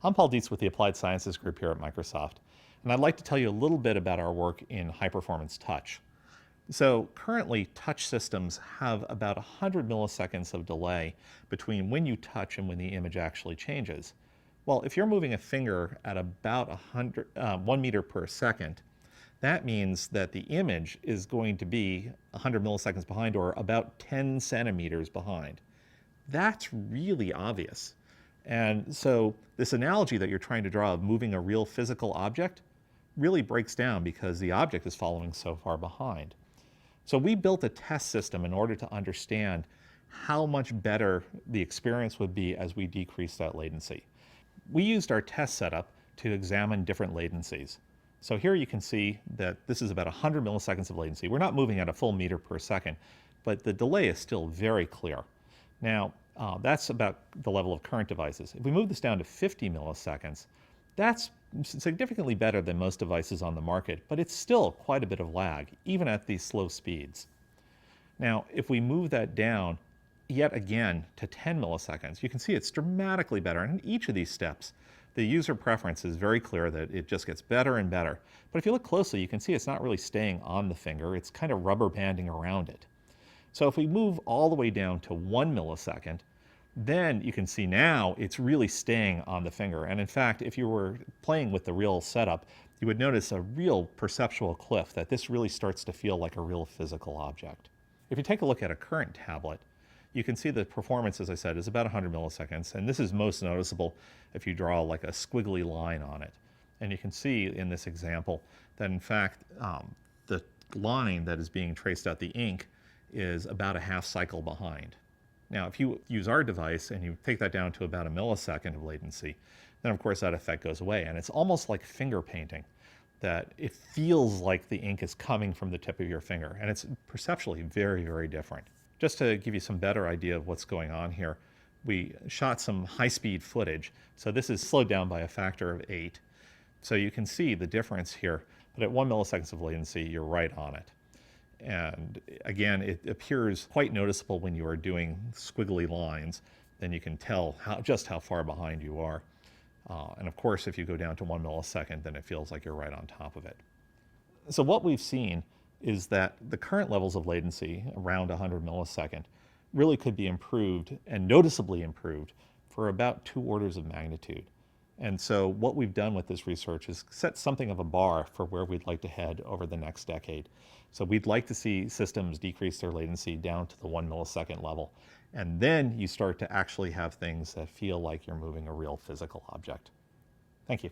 I'm Paul Dietz with the Applied Sciences Group here at Microsoft, and I'd like to tell you a little bit about our work in high-performance touch. So currently, touch systems have about 100 milliseconds of delay between when you touch and when the image actually changes. Well, if you're moving a finger at about 1 meter per second, that means that the image is going to be 100 milliseconds behind, or about 10 centimeters behind. That's really obvious. And so this analogy that you're trying to draw of moving a real physical object really breaks down because the object is following so far behind. So we built a test system in order to understand how much better the experience would be as we decrease that latency. We used our test setup to examine different latencies. So here you can see that this is about 100 milliseconds of latency. We're not moving at a full meter per second, but the delay is still very clear. Now, that's about the level of current devices. If we move this down to 50 milliseconds, that's significantly better than most devices on the market, but it's still quite a bit of lag, even at these slow speeds. Now, if we move that down yet again to 10 milliseconds, you can see it's dramatically better. And in each of these steps, the user preference is very clear that it just gets better and better. But if you look closely, you can see it's not really staying on the finger, it's kind of rubber banding around it. So if we move all the way down to 1 millisecond, then you can see now it's really staying on the finger. And in fact, if you were playing with the real setup, you would notice a real perceptual cliff, that this really starts to feel like a real physical object. If you take a look at a current tablet, you can see the performance, as I said, is about 100 milliseconds. And this is most noticeable if you draw like a squiggly line on it. And you can see in this example that in fact, the line that is being traced out the ink is about a half cycle behind. Now, if you use our device and you take that down to about a millisecond of latency, then of course that effect goes away. And it's almost like finger painting, that it feels like the ink is coming from the tip of your finger. And it's perceptually very, very different. Just to give you some better idea of what's going on here, we shot some high-speed footage. So this is slowed down by a factor of 8. So you can see the difference here, but at 1 milliseconds of latency, you're right on it. And again, it appears quite noticeable when you are doing squiggly lines. Then you can tell just how far behind you are. And of course, if you go down to 1 millisecond, then it feels like you're right on top of it. So what we've seen is that the current levels of latency, around 100 millisecond, really could be improved, and noticeably improved, for about 2 orders of magnitude. And so what we've done with this research is set something of a bar for where we'd like to head over the next decade. So we'd like to see systems decrease their latency down to the 1 millisecond level. And then you start to actually have things that feel like you're moving a real physical object. Thank you.